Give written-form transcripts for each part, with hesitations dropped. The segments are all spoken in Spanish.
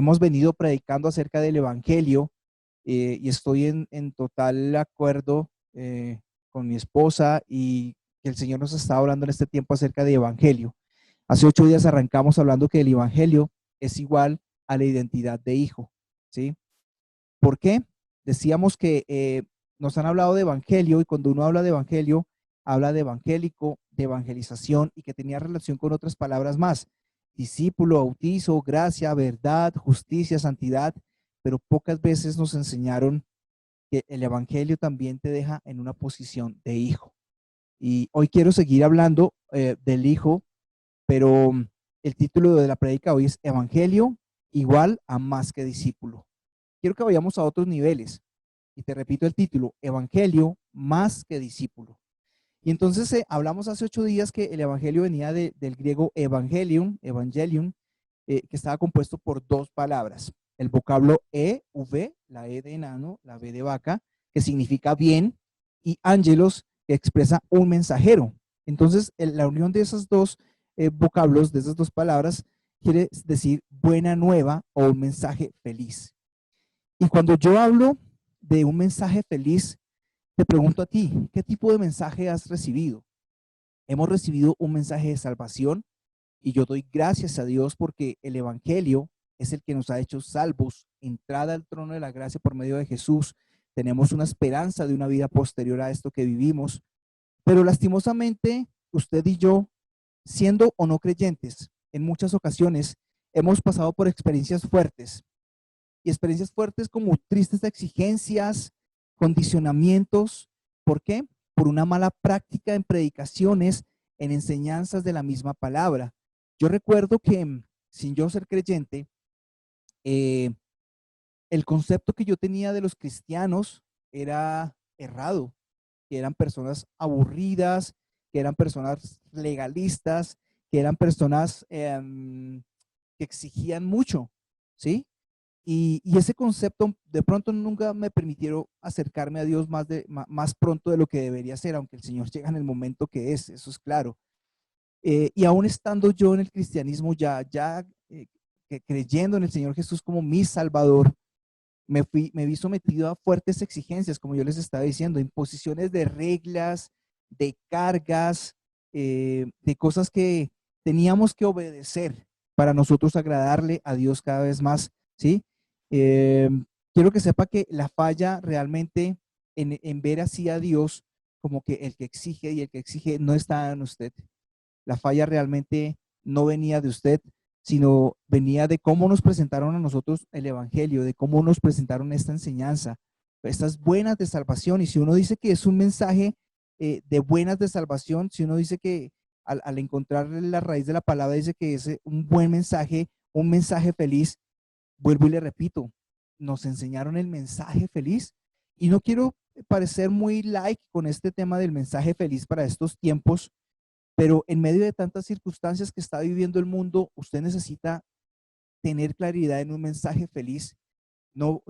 hemos venido predicando acerca del Evangelio y estoy en total acuerdo con mi esposa y que el Señor nos está hablando en este tiempo acerca de Evangelio. Hace 8 días arrancamos hablando que el Evangelio es igual a la identidad de hijo, ¿sí? ¿Por qué? Decíamos que nos han hablado de Evangelio y cuando uno habla de Evangelio, habla de evangélico, de evangelización y que tenía relación con otras palabras más. Discípulo, bautizo, gracia, verdad, justicia, santidad, pero pocas veces nos enseñaron que el Evangelio también te deja en una posición de hijo. Y hoy quiero seguir hablando del hijo, pero el título de la prédica hoy es Evangelio igual a más que discípulo. Quiero que vayamos a otros niveles. Y te repito el título, Evangelio más que discípulo. Y entonces hablamos hace 8 días que el Evangelio venía del griego evangelium, que estaba compuesto por dos palabras. El vocablo EV, la E de enano, la V de vaca, que significa bien, y ángelos, que expresa un mensajero. Entonces, la unión de esos dos vocablos, de esas dos palabras, quiere decir buena nueva o un mensaje feliz. Y cuando yo hablo de un mensaje feliz, te pregunto a ti, ¿qué tipo de mensaje has recibido? Hemos recibido un mensaje de salvación y yo doy gracias a Dios porque el Evangelio es el que nos ha hecho salvos, entrada al trono de la gracia por medio de Jesús. Tenemos una esperanza de una vida posterior a esto que vivimos, pero lastimosamente usted y yo, siendo o no creyentes, en muchas ocasiones hemos pasado por experiencias fuertes y experiencias fuertes como tristes exigencias, condicionamientos. ¿Por qué? Por una mala práctica en predicaciones, en enseñanzas de la misma palabra. Yo recuerdo que sin yo ser creyente, eh, el concepto que yo tenía de los cristianos era errado, que eran personas aburridas, que eran personas legalistas, que eran personas que exigían mucho, ¿sí? Y ese concepto de pronto nunca me permitieron acercarme a Dios más pronto de lo que debería ser, aunque el Señor llega en el momento que es, eso es claro. Y aún estando yo en el cristianismo, creyendo en el Señor Jesús como mi Salvador, me vi sometido a fuertes exigencias, como yo les estaba diciendo, imposiciones de reglas, de cargas, de cosas que teníamos que obedecer para nosotros agradarle a Dios cada vez más, ¿sí? Eh, Quiero que sepa que la falla realmente en ver así a Dios como que el que exige y el que exige no está en usted. La falla realmente no venía de usted, sino venía de cómo nos presentaron a nosotros el Evangelio, de cómo nos presentaron esta enseñanza, estas buenas de salvación. Y si uno dice que es un mensaje de buenas de salvación, si uno dice que al encontrar la raíz de la palabra dice que es un buen mensaje, un mensaje feliz, vuelvo y le repito, nos enseñaron el mensaje feliz. Y no quiero parecer muy like con este tema del mensaje feliz para estos tiempos, pero en medio de tantas circunstancias que está viviendo el mundo, usted necesita tener claridad en un mensaje feliz, no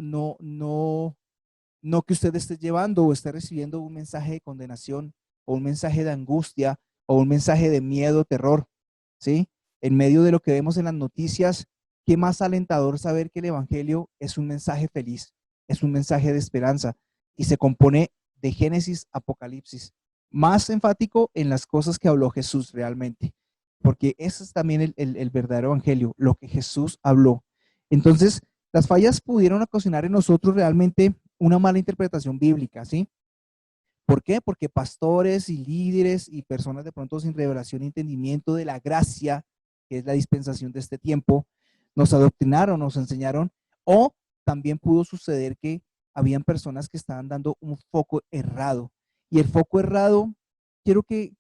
que usted esté llevando o esté recibiendo un mensaje de condenación o un mensaje de angustia o un mensaje de miedo, terror, ¿sí? En medio de lo que vemos en las noticias, qué más alentador saber que el Evangelio es un mensaje feliz, es un mensaje de esperanza y se compone de Génesis, Apocalipsis, más enfático en las cosas que habló Jesús realmente, porque ese es también el verdadero Evangelio, lo que Jesús habló. Entonces, las fallas pudieron ocasionar en nosotros realmente una mala interpretación bíblica, ¿sí? ¿Por qué? Porque pastores y líderes y personas de pronto sin revelación y entendimiento de la gracia, que es la dispensación de este tiempo, nos adoctrinaron, nos enseñaron, o también pudo suceder que habían personas que estaban dando un foco errado. Y el foco errado, quiero que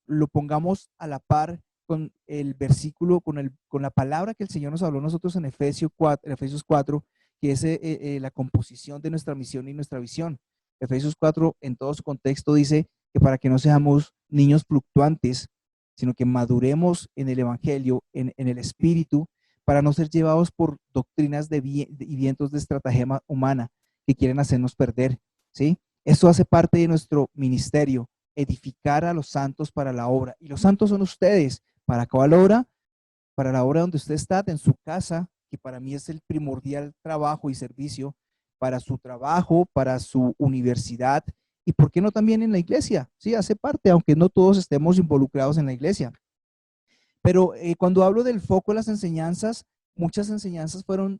lo pongamos a la par con el versículo, con la palabra que el Señor nos habló a nosotros en Efesios 4, que es la composición de nuestra misión y nuestra visión. Efesios 4 en todo su contexto dice que para que no seamos niños fluctuantes, sino que maduremos en el Evangelio, en el Espíritu, para no ser llevados por doctrinas y vientos de estratagema humana que quieren hacernos perder, ¿sí? Esto hace parte de nuestro ministerio, edificar a los santos para la obra. Y los santos son ustedes. ¿Para cuál obra? Para la obra donde usted está, en su casa, que para mí es el primordial trabajo y servicio para su trabajo, para su universidad y por qué no también en la iglesia. Sí, hace parte, aunque no todos estemos involucrados en la iglesia. Pero cuando hablo del foco de las enseñanzas, muchas enseñanzas fueron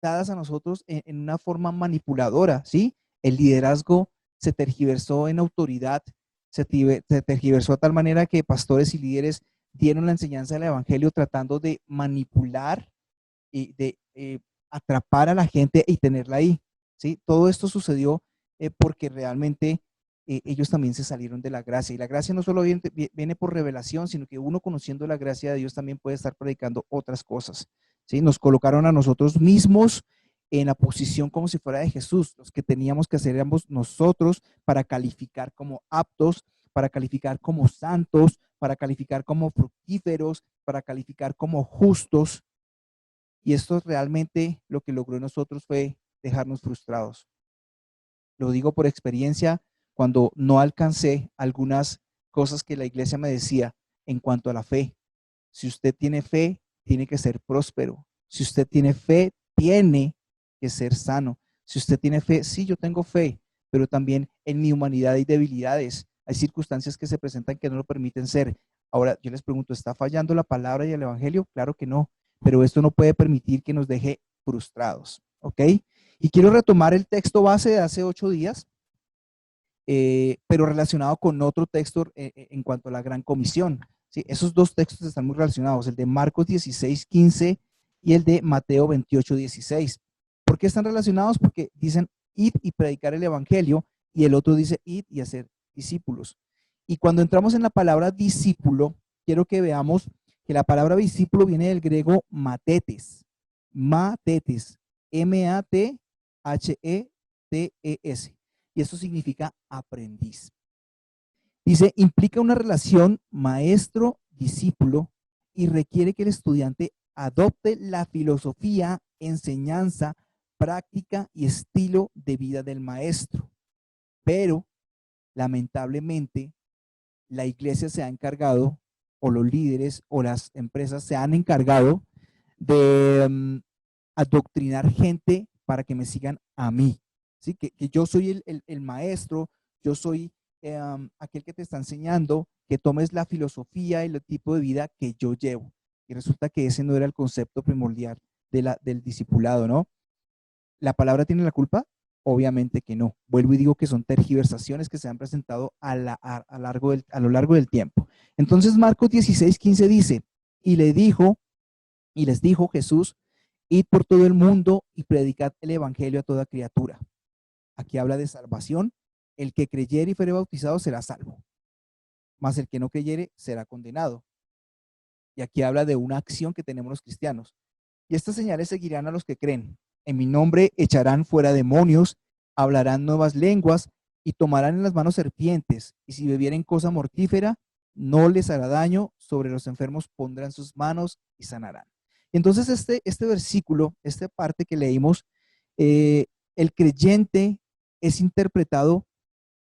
dadas a nosotros en una forma manipuladora, ¿sí? El liderazgo se tergiversó en autoridad, se tergiversó a tal manera que pastores y líderes dieron la enseñanza del evangelio tratando de manipular y de atrapar a la gente y tenerla ahí, ¿sí? Todo esto sucedió porque realmente ellos también se salieron de la gracia. Y la gracia no solo viene por revelación, sino que uno conociendo la gracia de Dios también puede estar predicando otras cosas, ¿sí? Nos colocaron a nosotros mismos en la posición como si fuera de Jesús, los que teníamos que hacer ambos nosotros para calificar como aptos, para calificar como santos, para calificar como fructíferos, para calificar como justos. Y esto realmente lo que logró en nosotros fue dejarnos frustrados. Lo digo por experiencia, cuando no alcancé algunas cosas que la iglesia me decía en cuanto a la fe. Si usted tiene fe, tiene que ser próspero. Si usted tiene fe, tiene que ser sano. Si usted tiene fe, sí, yo tengo fe, pero también en mi humanidad hay debilidades. Hay circunstancias que se presentan que no lo permiten ser. Ahora, yo les pregunto, ¿está fallando la palabra y el evangelio? Claro que no, pero esto no puede permitir que nos deje frustrados, ¿ok? Y quiero retomar el texto base de hace 8 días, pero relacionado con otro texto en cuanto a la gran comisión. ¿Sí? Esos dos textos están muy relacionados, el de Marcos 16:15 y el de Mateo 28:16. ¿Por qué están relacionados? Porque dicen id y predicar el evangelio y el otro dice id y hacer discípulos. Y cuando entramos en la palabra discípulo, quiero que veamos que la palabra discípulo viene del griego matetes, matetes, M-A-T-H-E-T-E-S. Y eso significa aprendiz. Dice, implica una relación maestro-discípulo y requiere que el estudiante adopte la filosofía, enseñanza, práctica y estilo de vida del maestro. Pero, lamentablemente, la iglesia se ha encargado, o los líderes o las empresas se han encargado de adoctrinar gente para que me sigan a mí. ¿Sí? Que yo soy el maestro, yo soy aquel que te está enseñando, que tomes la filosofía y el tipo de vida que yo llevo. Y resulta que ese no era el concepto primordial del discipulado, ¿no? ¿La palabra tiene la culpa? Obviamente que no. Vuelvo y digo que son tergiversaciones que se han presentado a lo largo del tiempo. Entonces Marcos 16:15 dice, y les dijo Jesús, id por todo el mundo y predicad el evangelio a toda criatura. Aquí habla de salvación. El que creyere y fuere bautizado será salvo, mas el que no creyere será condenado. Y aquí habla de una acción que tenemos los cristianos. Y estas señales seguirán a los que creen. En mi nombre echarán fuera demonios, hablarán nuevas lenguas y tomarán en las manos serpientes. Y si bebieren cosa mortífera, no les hará daño. Sobre los enfermos pondrán sus manos y sanarán. Entonces este versículo, esta parte que leímos, el creyente es interpretado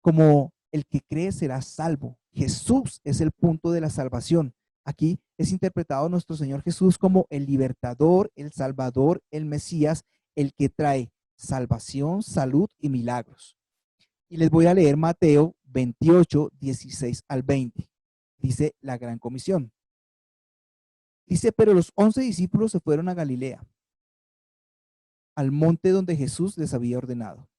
como el que cree será salvo. Jesús es el punto de la salvación. Aquí es interpretado nuestro Señor Jesús como el libertador, el salvador, el Mesías, el que trae salvación, salud y milagros. Y les voy a leer Mateo 28:16-20. Dice la gran comisión. Dice, pero los 11 discípulos se fueron a Galilea, al monte donde Jesús les había ordenado.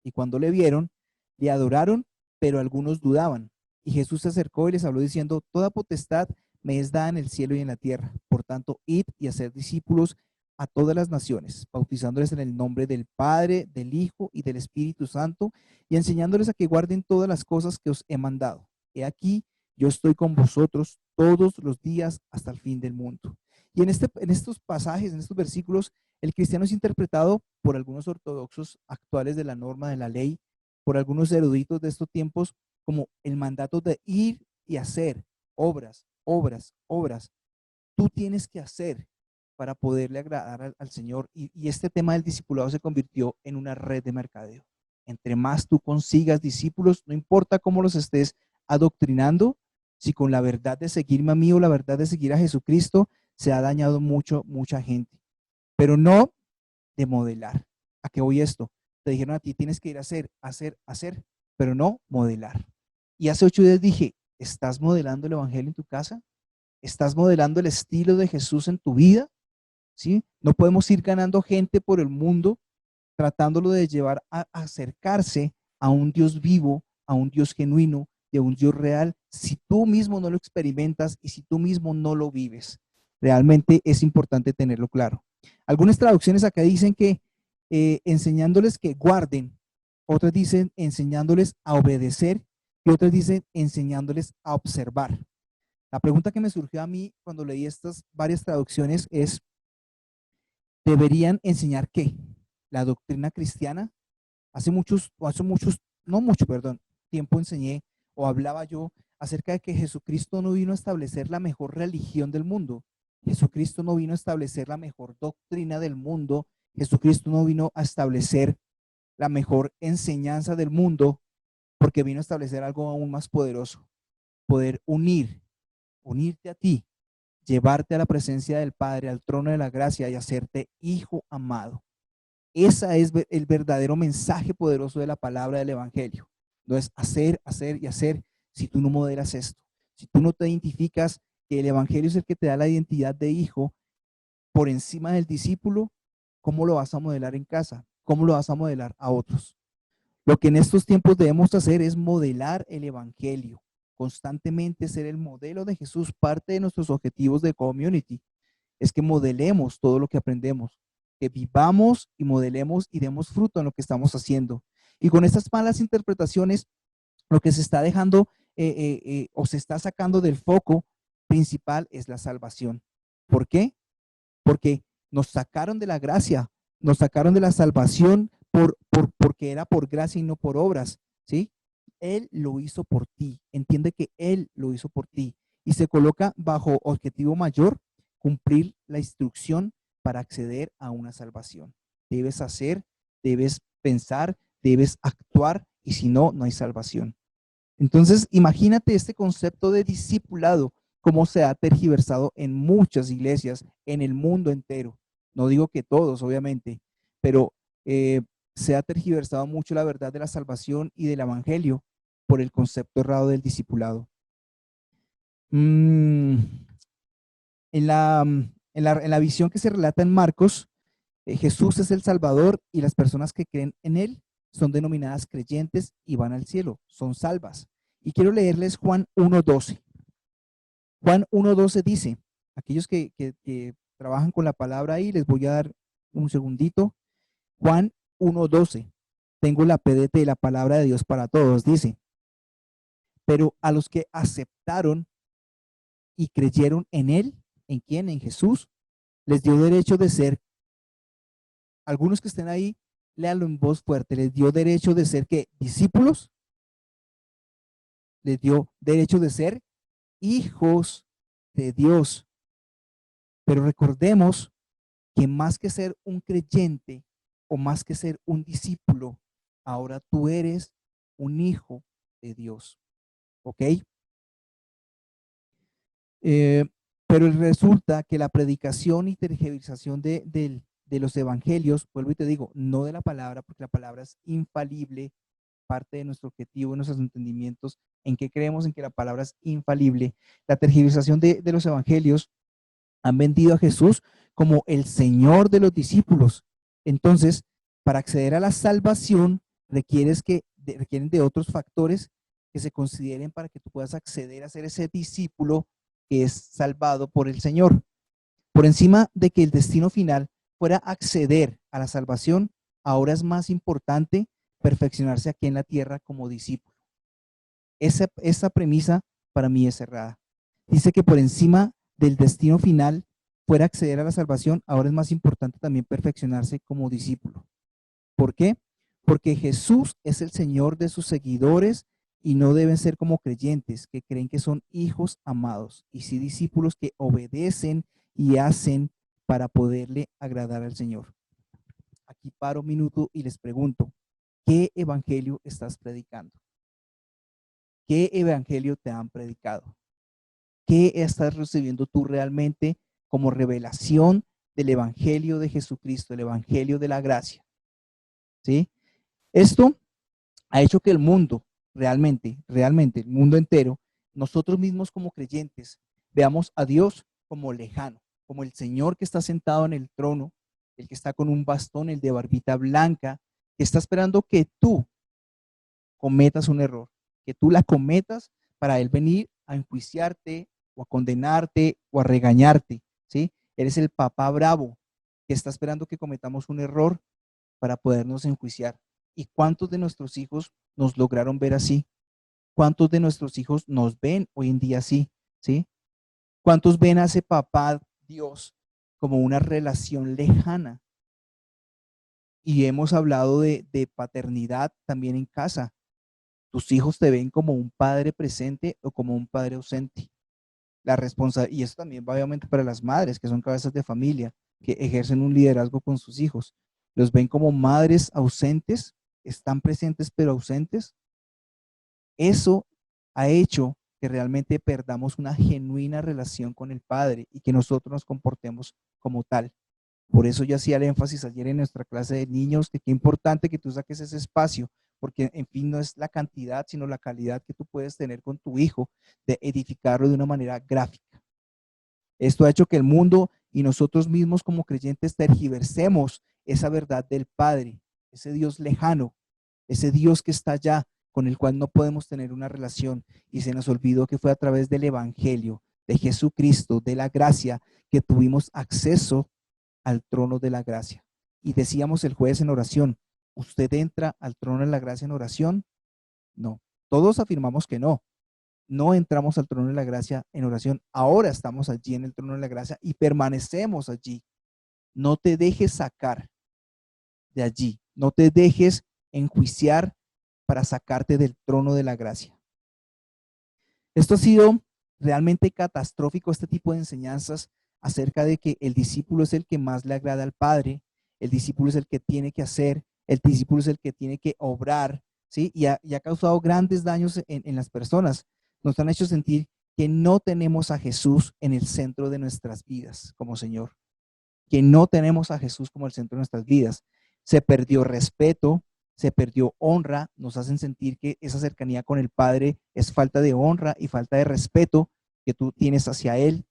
Y cuando le vieron, le adoraron, pero algunos dudaban. Y Jesús se acercó y les habló diciendo, toda potestad me es dada en el cielo y en la tierra. Por tanto, id y haced discípulos a todas las naciones, bautizándoles en el nombre del Padre, del Hijo y del Espíritu Santo, y enseñándoles a que guarden todas las cosas que os he mandado. He aquí, yo estoy con vosotros todos los días hasta el fin del mundo. Y en estos pasajes, en estos versículos, el cristiano es interpretado por algunos ortodoxos actuales de la norma de la ley, por algunos eruditos de estos tiempos, como el mandato de ir y hacer obras, obras, obras. Tú tienes que hacer para poderle agradar al Señor. Y este tema del discipulado se convirtió en una red de mercadeo. Entre más tú consigas discípulos, no importa cómo los estés adoctrinando, si con la verdad de seguirme a mí o la verdad de seguir a Jesucristo, se ha dañado mucha gente. pero no de modelar. ¿A qué voy esto? Te dijeron a ti, tienes que ir a hacer, pero no modelar. Y hace 8 días dije, ¿estás modelando el evangelio en tu casa? ¿Estás modelando el estilo de Jesús en tu vida? ¿Sí? No podemos ir ganando gente por el mundo tratándolo de llevar a acercarse a un Dios vivo, a un Dios genuino, de un Dios real, si tú mismo no lo experimentas y si tú mismo no lo vives. Realmente es importante tenerlo claro. Algunas traducciones acá dicen que enseñándoles que guarden, otras dicen enseñándoles a obedecer y otras dicen enseñándoles a observar. La pregunta que me surgió a mí cuando leí estas varias traducciones es, ¿deberían enseñar qué? ¿La doctrina cristiana? No mucho, perdón, tiempo enseñé o hablaba yo acerca de que Jesucristo no vino a establecer la mejor religión del mundo. Jesucristo no vino a establecer la mejor doctrina del mundo. Jesucristo no vino a establecer la mejor enseñanza del mundo, porque vino a establecer algo aún más poderoso, poder unirte a ti, llevarte a la presencia del Padre, al trono de la gracia y hacerte hijo amado. Ese es el verdadero mensaje poderoso de la palabra del evangelio. No es hacer, hacer y hacer si tú no modelas esto. Si tú no te identificas que el evangelio es el que te da la identidad de hijo por encima del discípulo, ¿cómo lo vas a modelar en casa? ¿Cómo lo vas a modelar a otros? Lo que en estos tiempos debemos hacer es modelar el evangelio, constantemente ser el modelo de Jesús. Parte de nuestros objetivos de community es que modelemos todo lo que aprendemos, que vivamos y modelemos y demos fruto en lo que estamos haciendo. Y con estas malas interpretaciones, lo que se está dejando o se está sacando del foco principal es la salvación. ¿Por qué? Porque nos sacaron de la gracia, nos sacaron de la salvación porque era por gracia y no por obras, ¿sí? Él lo hizo por ti, entiende que Él lo hizo por ti y se coloca bajo objetivo mayor, cumplir la instrucción para acceder a una salvación. Debes hacer, debes pensar, debes actuar y si no, no hay salvación. Entonces, imagínate este concepto de discipulado, cómo se ha tergiversado en muchas iglesias en el mundo entero. No digo que todos, obviamente, pero se ha tergiversado mucho la verdad de la salvación y del evangelio por el concepto errado del discipulado. En la visión que se relata en Marcos, Jesús es el Salvador y las personas que creen en Él son denominadas creyentes y van al cielo, son salvas. Y quiero leerles Juan 1:12. Juan 1:12 dice, aquellos que trabajan con la palabra ahí, les voy a dar un segundito. Juan 1:12. Tengo la PDT de la palabra de Dios para todos. Dice, pero a los que aceptaron y creyeron en Él, ¿en quién? En Jesús, les dio derecho de ser, algunos que estén ahí, léanlo en voz fuerte, les dio derecho de ser, ¿qué? Discípulos, les dio derecho de ser hijos de Dios. Pero recordemos que más que ser un creyente o más que ser un discípulo, ahora tú eres un hijo de Dios. ¿Ok? Pero resulta que la predicación y tergiversación de los evangelios, vuelvo y te digo, no de la palabra, porque la palabra es infalible, parte de nuestro objetivo, de nuestros entendimientos, en que creemos en que la palabra es infalible. La tergiversación de los evangelios han vendido a Jesús como el Señor de los discípulos. Entonces, para acceder a la salvación, requieren de otros factores que se consideren para que tú puedas acceder a ser ese discípulo que es salvado por el Señor. Por encima de que el destino final fuera acceder a la salvación, ahora es más importante perfeccionarse aquí en la tierra como discípulo. Esa premisa para mí es errada. Dice que por encima del destino final fuera acceder a la salvación, ahora es más importante también perfeccionarse como discípulo. ¿Por qué? Porque Jesús es el Señor de sus seguidores y no deben ser como creyentes que creen que son hijos amados, y sí discípulos que obedecen y hacen para poderle agradar al Señor. Aquí paro un minuto y les pregunto, ¿qué evangelio estás predicando? ¿Qué evangelio te han predicado? ¿Qué estás recibiendo tú realmente como revelación del Evangelio de Jesucristo, el Evangelio de la gracia. ¿Sí? Esto ha hecho que el mundo, realmente, el mundo entero, nosotros mismos como creyentes, veamos a Dios como lejano, como el Señor que está sentado en el trono, el que está con un bastón, el de barbita blanca, que está esperando que tú cometas un error, que tú la cometas para Él venir a enjuiciarte o a condenarte o a regañarte, ¿sí? Eres el papá bravo que está esperando que cometamos un error para podernos enjuiciar. ¿Y cuántos de nuestros hijos nos lograron ver así? ¿Cuántos de nuestros hijos nos ven hoy en día así? ¿Sí? ¿Cuántos ven a ese papá Dios como una relación lejana? Y hemos hablado de paternidad también en casa. Tus hijos te ven como un padre presente o como un padre ausente. La responsabilidad, y eso también va obviamente para las madres, que son cabezas de familia, que ejercen un liderazgo con sus hijos. Los ven como madres ausentes, están presentes pero ausentes. Eso ha hecho que realmente perdamos una genuina relación con el Padre y que nosotros nos comportemos como tal. Por eso yo hacía el énfasis ayer en nuestra clase de niños, de qué importante que tú saques ese espacio, porque en fin no es la cantidad, sino la calidad que tú puedes tener con tu hijo, de edificarlo de una manera gráfica. Esto ha hecho que el mundo y nosotros mismos como creyentes tergiversemos esa verdad del Padre, ese Dios lejano, ese Dios que está allá, con el cual no podemos tener una relación, y se nos olvidó que fue a través del Evangelio, de Jesucristo, de la gracia, que tuvimos acceso al trono de la gracia. Y decíamos el jueves en oración, ¿usted entra al trono de la gracia en oración? No, todos afirmamos que no. No entramos al trono de la gracia en oración. Ahora estamos allí en el trono de la gracia y permanecemos allí. No te dejes sacar de allí. No te dejes enjuiciar para sacarte del trono de la gracia. Esto ha sido realmente catastrófico, este tipo de enseñanzas acerca de que el discípulo es el que más le agrada al Padre, el discípulo es el que tiene que hacer, el discípulo es el que tiene que obrar, ¿sí? Y ha causado grandes daños en las personas. Nos han hecho sentir que no tenemos a Jesús en el centro de nuestras vidas como Señor, que no tenemos a Jesús como el centro de nuestras vidas. Se perdió respeto, se perdió honra, nos hacen sentir que esa cercanía con el Padre es falta de honra y falta de respeto que tú tienes hacia Él,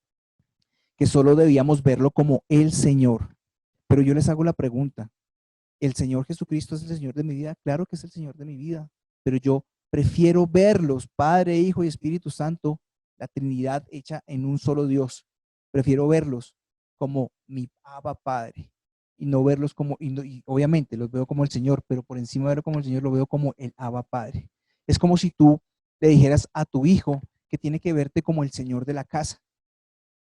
que solo debíamos verlo como el Señor. Pero yo les hago la pregunta, ¿el Señor Jesucristo es el Señor de mi vida? Claro que es el Señor de mi vida, pero yo prefiero verlos, Padre, Hijo y Espíritu Santo, la Trinidad hecha en un solo Dios. Prefiero verlos como mi Abba Padre y no verlos como, y obviamente los veo como el Señor, pero por encima de verlo como el Señor lo veo como el Abba Padre. Es como si tú le dijeras a tu hijo que tiene que verte como el Señor de la casa.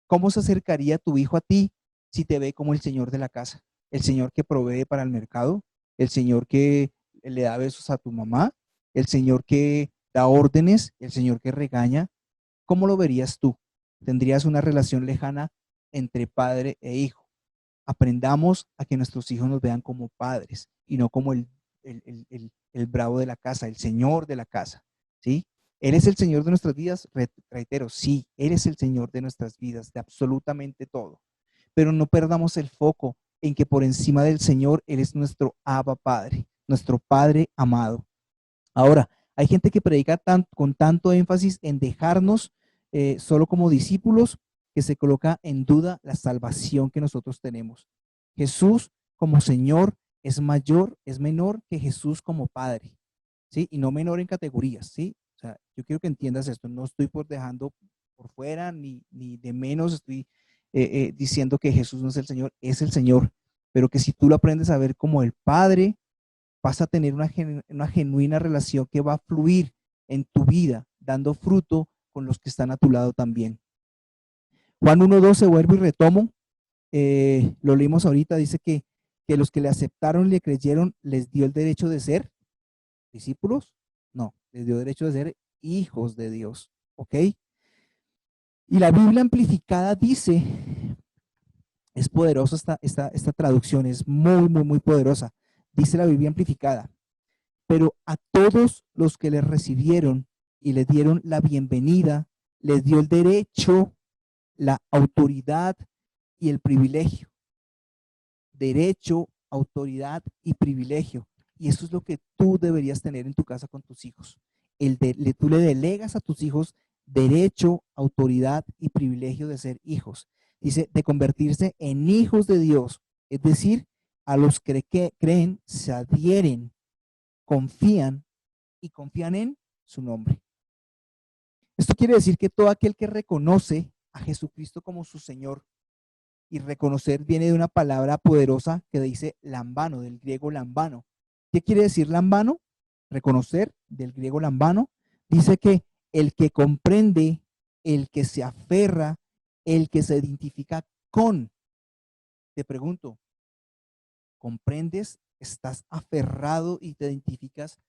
¿Cómo se acercaría tu hijo a ti si te ve como el Señor de la casa? El Señor que provee para el mercado, el Señor que le da besos a tu mamá, el Señor que da órdenes, el Señor que regaña. ¿Cómo lo verías tú? Tendrías una relación lejana entre padre e hijo. Aprendamos a que nuestros hijos nos vean como padres y no como el bravo de la casa, el Señor de la casa, ¿sí? Él es el Señor de nuestras vidas, reitero, sí, Él es el Señor de nuestras vidas, de absolutamente todo. Pero no perdamos el foco en que por encima del Señor, Él es nuestro Abba Padre, nuestro Padre amado. Ahora, hay gente que predica con tanto énfasis en dejarnos solo como discípulos que se coloca en duda la salvación que nosotros tenemos. Jesús como Señor es mayor, es menor que Jesús como Padre, ¿sí? Y no menor en categorías, ¿sí? O sea, yo quiero que entiendas esto, no estoy por dejando por fuera ni de menos estoy diciendo que Jesús no es es el Señor, pero que si tú lo aprendes a ver como el Padre, vas a tener una genuina relación que va a fluir en tu vida, dando fruto con los que están a tu lado también. Juan 1:12, vuelvo y retomo, lo leímos ahorita, dice que los que le aceptaron y le creyeron les dio el derecho de ser discípulos, no, les dio derecho de ser hijos de Dios, ¿ok? Y la Biblia amplificada dice, es poderosa esta traducción, es muy poderosa, dice la Biblia amplificada, pero a todos los que le recibieron y le dieron la bienvenida, les dio el derecho, la autoridad y el privilegio. derecho, autoridad y privilegio. Y eso es lo que tú deberías tener en tu casa con tus hijos. Tú le delegas a tus hijos derecho, autoridad y privilegio de ser hijos. Dice, de convertirse en hijos de Dios. Es decir, a los que creen, se adhieren, confían y confían en su nombre. Esto quiere decir que todo aquel que reconoce a Jesucristo como su Señor, y reconocer viene de una palabra poderosa que dice lambano, del griego lambano. ¿Qué quiere decir lambano? Reconocer, del griego lambano, dice que el que comprende, el que se aferra, el que se identifica con. Te pregunto, ¿comprendes? ¿Estás aferrado y te identificas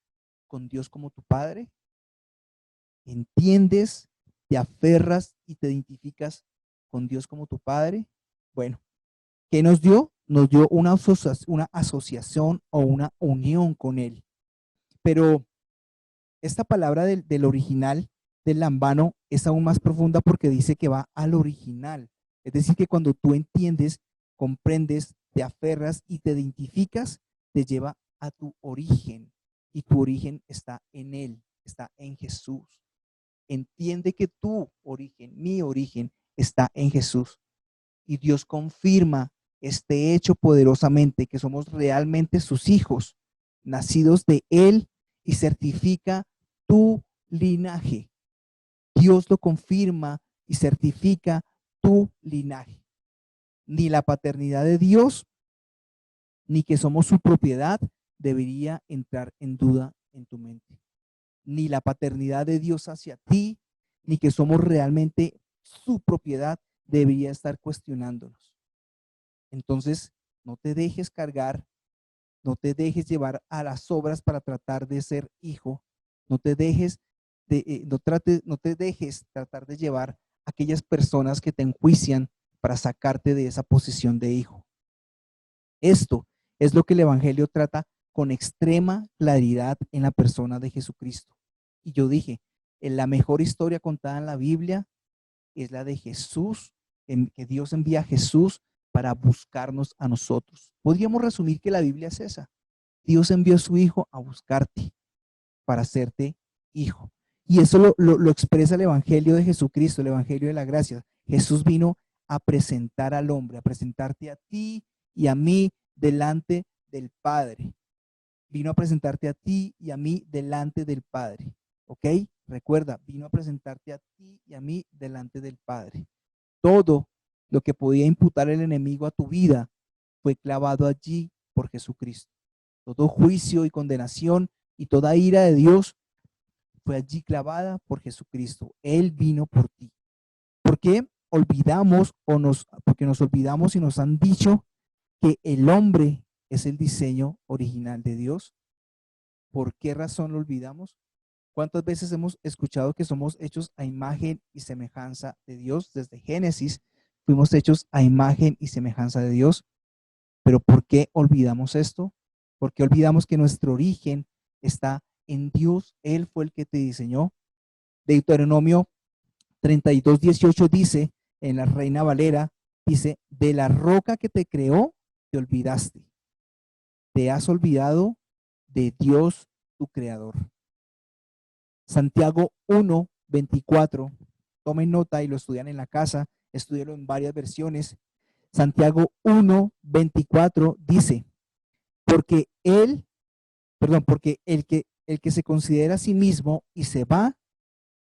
con Dios como tu Padre? ¿Entiendes? ¿Te aferras y te identificas con Dios como tu Padre? Bueno, ¿qué nos dio? Nos dio una asociación o una unión con Él. Pero esta palabra del original, del lambano, es aún más profunda porque dice que va al original. Es decir, que cuando tú entiendes, comprendes, te aferras y te identificas, te lleva a tu origen. Y tu origen está en Él, está en Jesús. Entiende que tu origen, mi origen, está en Jesús. Y Dios confirma este hecho poderosamente, que somos realmente sus hijos, nacidos de Él, y certifica tu linaje. Dios lo confirma y certifica tu linaje. Ni la paternidad de Dios, ni que somos su propiedad, debería entrar en duda en tu mente. Ni la paternidad de Dios hacia ti, ni que somos realmente su propiedad, debería estar cuestionándonos. Entonces, no te dejes cargar, no te dejes llevar a las obras para tratar de ser hijo, no te dejes no te dejes tratar de llevar a aquellas personas que te enjuician para sacarte de esa posición de hijo. Esto es lo que el Evangelio trata con extrema claridad en la persona de Jesucristo. Y yo dije, en la mejor historia contada en la Biblia es la de Jesús, en que Dios envía a Jesús para buscarnos a nosotros. Podríamos resumir que la Biblia es esa. Dios envió a su Hijo a buscarte para hacerte hijo. Y eso lo expresa el Evangelio de Jesucristo, el Evangelio de la gracia. Jesús vino a presentar al hombre, a presentarte a ti y a mí delante del Padre. Vino a presentarte a ti y a mí delante del Padre. ¿Ok? Recuerda, vino a presentarte a ti y a mí delante del Padre. Todo lo que podía imputar el enemigo a tu vida fue clavado allí por Jesucristo. Todo juicio y condenación y toda ira de Dios fue allí clavada por Jesucristo. Él vino por ti. ¿Por qué olvidamos porque nos olvidamos y nos han dicho que el hombre es el diseño original de Dios? ¿Por qué razón lo olvidamos? ¿Cuántas veces hemos escuchado que somos hechos a imagen y semejanza de Dios? Desde Génesis fuimos hechos a imagen y semejanza de Dios. Pero ¿por qué olvidamos esto? ¿Por qué olvidamos que nuestro origen está en Dios? Él fue el que te diseñó. Deuteronomio 32:18 dice, en la Reina Valera, dice, de la roca que te creó, te olvidaste. Te has olvidado de Dios, tu creador. Santiago 1:24, tomen nota y lo estudian en la casa, estudienlo en varias versiones. Santiago 1:24 dice, porque el que se considera a sí mismo y se va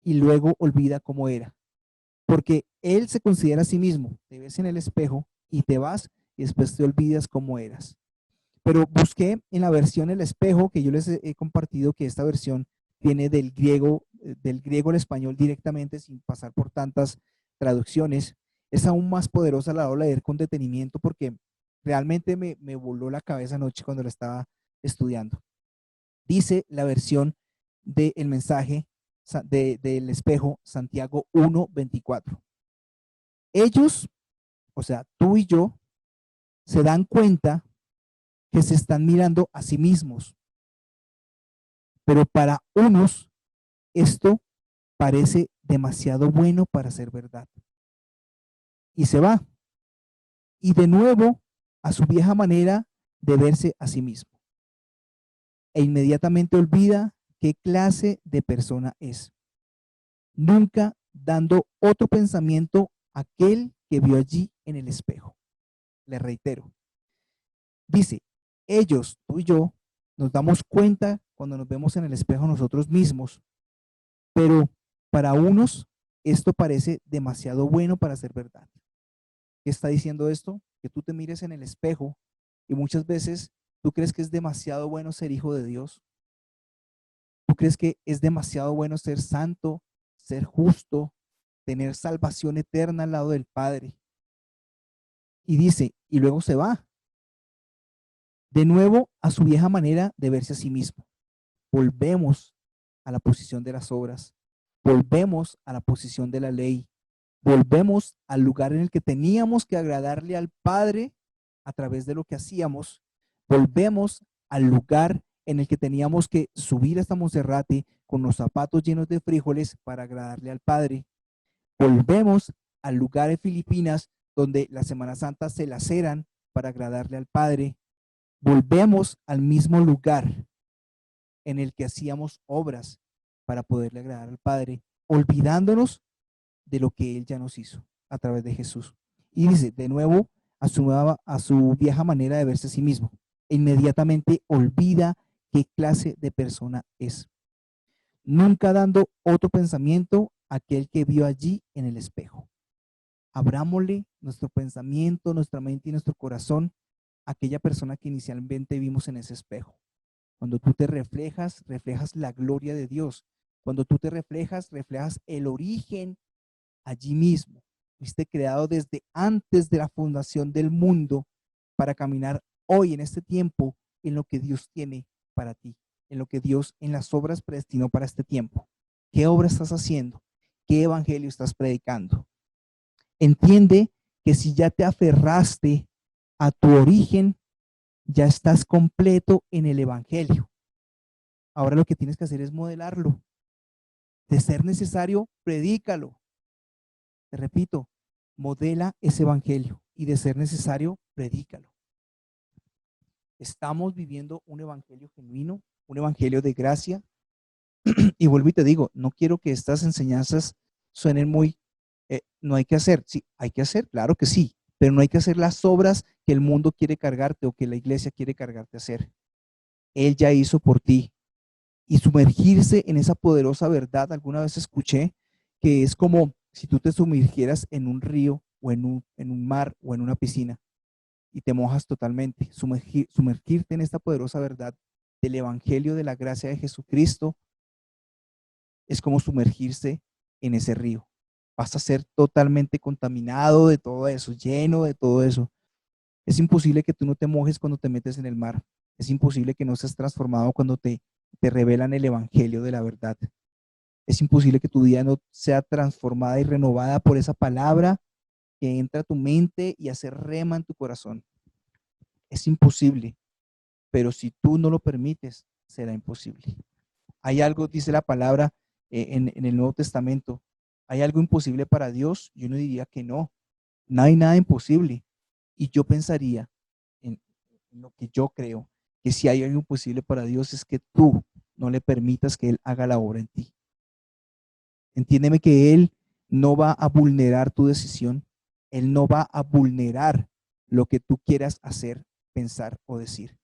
y luego olvida cómo era. Porque él se considera a sí mismo, te ves en el espejo y te vas y después te olvidas cómo eras. Pero busqué en la versión El Espejo, que yo les he compartido, que esta versión viene del griego al español directamente, sin pasar por tantas traducciones. Es aún más poderosa a la hora de leer con detenimiento, porque realmente me voló la cabeza anoche cuando la estaba estudiando. Dice la versión del mensaje del Espejo, Santiago 1:24. Ellos, o sea, tú y yo, se dan cuenta que se están mirando a sí mismos. Pero para unos esto parece demasiado bueno para ser verdad. Y se va. Y de nuevo a su vieja manera de verse a sí mismo e inmediatamente olvida qué clase de persona es, nunca dando otro pensamiento a aquel que vio allí en el espejo. Le reitero, dice, ellos, tú y yo, nos damos cuenta cuando nos vemos en el espejo nosotros mismos, pero para unos esto parece demasiado bueno para ser verdad. ¿Qué está diciendo esto? Que tú te mires en el espejo y muchas veces tú crees que es demasiado bueno ser hijo de Dios. Tú crees que es demasiado bueno ser santo, ser justo, tener salvación eterna al lado del Padre. Y dice, y luego se va de nuevo a su vieja manera de verse a sí mismo. Volvemos a la posición de las obras, volvemos a la posición de la ley, volvemos al lugar en el que teníamos que agradarle al Padre a través de lo que hacíamos, volvemos al lugar en el que teníamos que subir hasta Monserrate con los zapatos llenos de frijoles para agradarle al Padre, volvemos al lugar de Filipinas donde la Semana Santa se laceran para agradarle al Padre, volvemos al mismo lugar en el que hacíamos obras para poderle agradar al Padre, olvidándonos de lo que Él ya nos hizo a través de Jesús. Y dice, de nuevo, a su vieja manera de verse a sí mismo. E inmediatamente olvida qué clase de persona es. Nunca dando otro pensamiento a aquel que vio allí en el espejo. Abrámosle nuestro pensamiento, nuestra mente y nuestro corazón a aquella persona que inicialmente vimos en ese espejo. Cuando tú te reflejas, reflejas la gloria de Dios. Cuando tú te reflejas, reflejas el origen allí mismo. Fuiste creado desde antes de la fundación del mundo para caminar hoy en este tiempo en lo que Dios tiene para ti, en lo que Dios en las obras predestinó para este tiempo. ¿Qué obra estás haciendo? ¿Qué evangelio estás predicando? Entiende que si ya te aferraste a tu origen, ya estás completo en el evangelio. Ahora lo que tienes que hacer es modelarlo. De ser necesario, predícalo. Te repito, modela ese evangelio y de ser necesario, predícalo. Estamos viviendo un evangelio genuino, un evangelio de gracia. Y vuelvo y te digo, no quiero que estas enseñanzas suenen muy, no hay que hacer. Sí, hay que hacer, claro que sí, pero no hay que hacer las obras que el mundo quiere cargarte o que la iglesia quiere cargarte a hacer. Él ya hizo por ti. Y sumergirse en esa poderosa verdad, alguna vez escuché que es como si tú te sumergieras en un río o en un mar o en una piscina y te mojas totalmente. Sumergirte en esta poderosa verdad del evangelio de la gracia de Jesucristo es como sumergirse en ese río. Vas a ser totalmente contaminado de todo eso, lleno de todo eso. Es imposible que tú no te mojes cuando te metes en el mar. Es imposible que no seas transformado cuando te revelan el evangelio de la verdad. Es imposible que tu vida no sea transformada y renovada por esa palabra que entra a tu mente y hace rema en tu corazón. Es imposible, pero si tú no lo permites, será imposible. Hay algo, dice la palabra en el Nuevo Testamento, ¿hay algo imposible para Dios? Yo no diría que no. No hay nada imposible. Y yo pensaría en lo que yo creo, que si hay algo imposible para Dios es que tú no le permitas que Él haga la obra en ti. Entiéndeme que Él no va a vulnerar tu decisión. Él no va a vulnerar lo que tú quieras hacer, pensar o decir.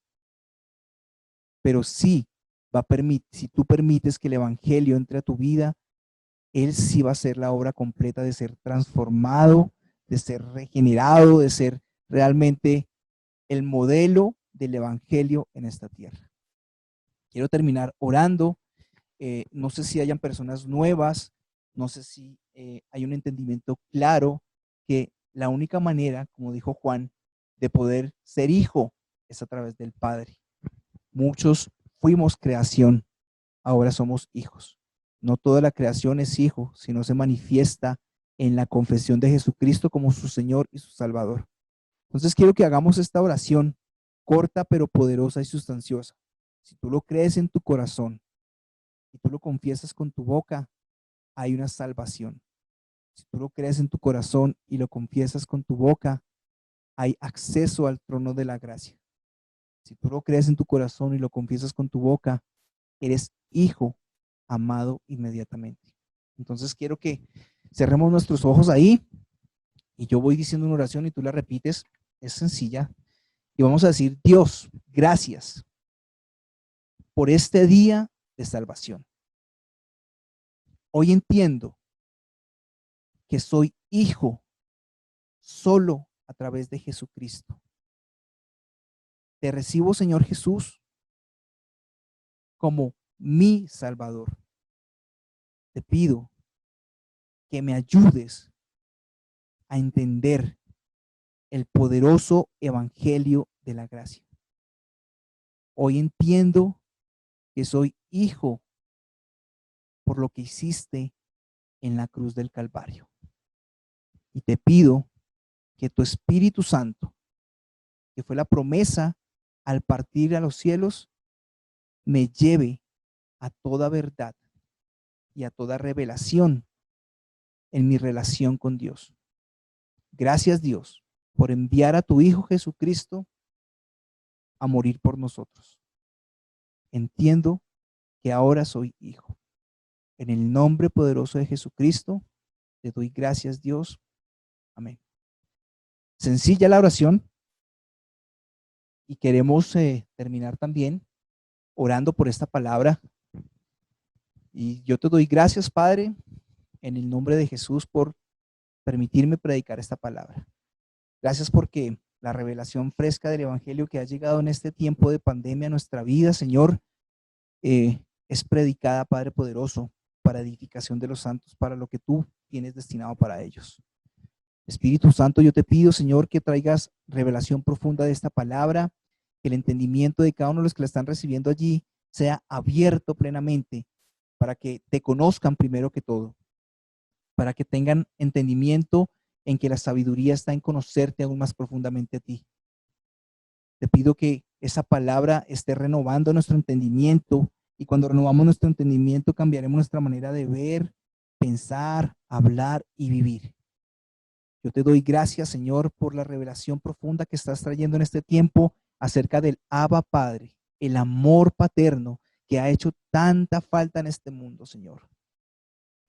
Pero sí va a permitir, si tú permites que el evangelio entre a tu vida, Él sí va a hacer la obra completa de ser transformado, de ser regenerado, de ser realmente el modelo del evangelio en esta tierra. Quiero terminar orando. No sé si hayan personas nuevas, no sé si hay un entendimiento claro que la única manera, como dijo Juan, de poder ser hijo es a través del Padre. Muchos fuimos creación, ahora somos hijos. No toda la creación es hijo, sino se manifiesta en la confesión de Jesucristo como su Señor y su Salvador. Entonces quiero que hagamos esta oración corta pero poderosa y sustanciosa. Si tú lo crees en tu corazón y tú lo confiesas con tu boca, hay una salvación. Si tú lo crees en tu corazón y lo confiesas con tu boca, hay acceso al trono de la gracia. Si tú lo crees en tu corazón y lo confiesas con tu boca, eres hijo amado inmediatamente. Entonces quiero que cerremos nuestros ojos ahí y yo voy diciendo una oración y tú la repites. Es sencilla. Y vamos a decir: Dios, gracias por este día de salvación. Hoy entiendo que soy hijo solo a través de Jesucristo. Te recibo, Señor Jesús, como mi Salvador. Te pido que me ayudes a entender el poderoso evangelio de la gracia. Hoy entiendo que soy hijo por lo que hiciste en la cruz del Calvario. Y te pido que tu Espíritu Santo, que fue la promesa al partir a los cielos, me lleve a toda verdad y a toda revelación en mi relación con Dios. Gracias, Dios, por enviar a tu Hijo Jesucristo a morir por nosotros. Entiendo que ahora soy hijo. En el nombre poderoso de Jesucristo, te doy gracias, Dios. Amén. Sencilla la oración y queremos terminar también orando por esta palabra. Y yo te doy gracias, Padre, en el nombre de Jesús, por permitirme predicar esta palabra. Gracias porque la revelación fresca del Evangelio que ha llegado en este tiempo de pandemia a nuestra vida, Señor, es predicada, Padre poderoso, para edificación de los santos, para lo que tú tienes destinado para ellos. Espíritu Santo, yo te pido, Señor, que traigas revelación profunda de esta palabra, que el entendimiento de cada uno de los que la están recibiendo allí sea abierto plenamente, para que te conozcan primero que todo, para que tengan entendimiento en que la sabiduría está en conocerte aún más profundamente a ti. Te pido que esa palabra esté renovando nuestro entendimiento, y cuando renovamos nuestro entendimiento cambiaremos nuestra manera de ver, pensar, hablar y vivir. Yo te doy gracias, Señor, por la revelación profunda que estás trayendo en este tiempo acerca del Abba Padre, el amor paterno que ha hecho tanta falta en este mundo, Señor.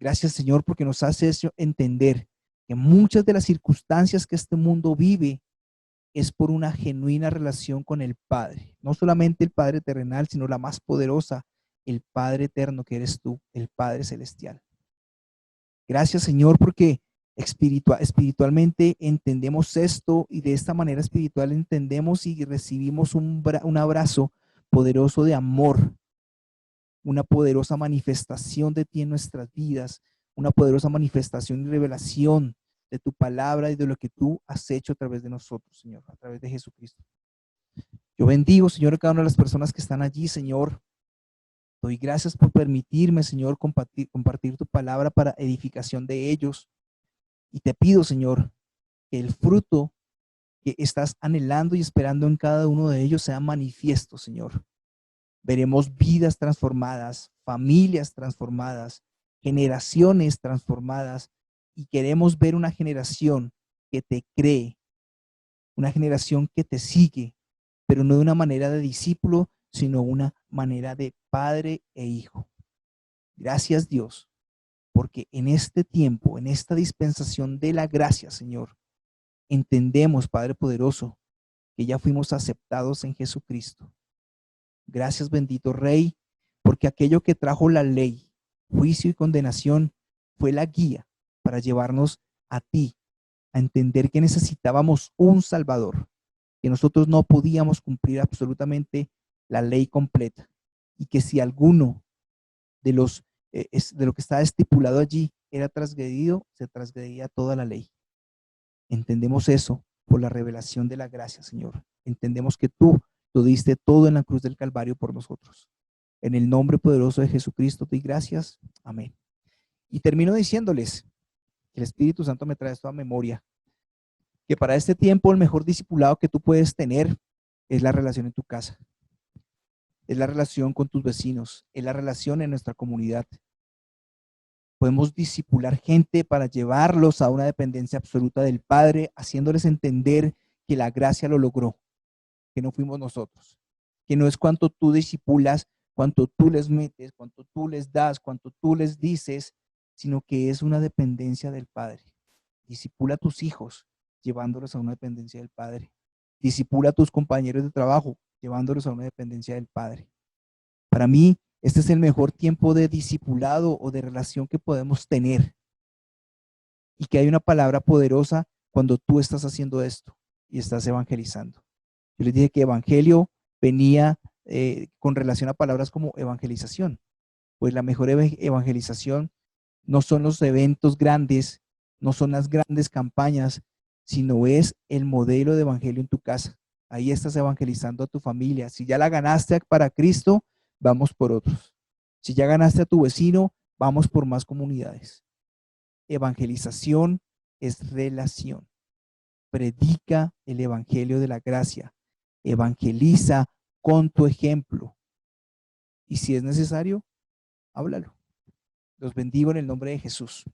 Gracias, Señor, porque nos hace entender que muchas de las circunstancias que este mundo vive es por una genuina relación con el Padre. No solamente el Padre terrenal, sino la más poderosa, el Padre eterno que eres tú, el Padre celestial. Gracias, Señor, porque espiritualmente entendemos esto, y de esta manera espiritual entendemos y recibimos un abrazo poderoso de amor, una poderosa manifestación de ti en nuestras vidas, una poderosa manifestación y revelación de tu palabra y de lo que tú has hecho a través de nosotros, Señor, a través de Jesucristo. Yo bendigo, Señor, a cada una de las personas que están allí, Señor. Doy gracias por permitirme, Señor, compartir tu palabra para edificación de ellos. Y te pido, Señor, que el fruto que estás anhelando y esperando en cada uno de ellos sea manifiesto, Señor. Veremos vidas transformadas, familias transformadas, generaciones transformadas, y queremos ver una generación que te cree, una generación que te sigue, pero no de una manera de discípulo, sino una manera de padre e hijo. Gracias, Dios, porque en este tiempo, en esta dispensación de la gracia, Señor, entendemos, Padre poderoso, que ya fuimos aceptados en Jesucristo. Gracias, bendito Rey, porque aquello que trajo la ley, juicio y condenación, fue la guía para llevarnos a ti, a entender que necesitábamos un Salvador, que nosotros no podíamos cumplir absolutamente la ley completa, y que si alguno de lo que estaba estipulado allí era transgredido, se transgredía toda la ley. Entendemos eso por la revelación de la gracia, Señor. Entendemos que tú lo diste todo en la cruz del Calvario por nosotros. En el nombre poderoso de Jesucristo te doy gracias. Amén. Y termino diciéndoles que el Espíritu Santo me trae esto a memoria, que para este tiempo el mejor discipulado que tú puedes tener es la relación en tu casa, es la relación con tus vecinos, es la relación en nuestra comunidad. Podemos discipular gente para llevarlos a una dependencia absoluta del Padre, haciéndoles entender que la gracia lo logró, que no fuimos nosotros, que no es cuánto tú discipulas, cuánto tú les metes, cuánto tú les das, cuánto tú les dices, sino que es una dependencia del Padre. Discipula a tus hijos, llevándolos a una dependencia del Padre. Discipula a tus compañeros de trabajo, llevándolos a una dependencia del Padre. Para mí, este es el mejor tiempo de discipulado o de relación que podemos tener. Y que hay una palabra poderosa cuando tú estás haciendo esto y estás evangelizando. Yo les dije que evangelio venía con relación a palabras como evangelización. Pues la mejor evangelización no son los eventos grandes, no son las grandes campañas, sino es el modelo de evangelio en tu casa. Ahí estás evangelizando a tu familia. Si ya la ganaste para Cristo, vamos por otros. Si ya ganaste a tu vecino, vamos por más comunidades. Evangelización es relación. Predica el evangelio de la gracia. Evangeliza con tu ejemplo. Y si es necesario, háblalo. Los bendigo en el nombre de Jesús.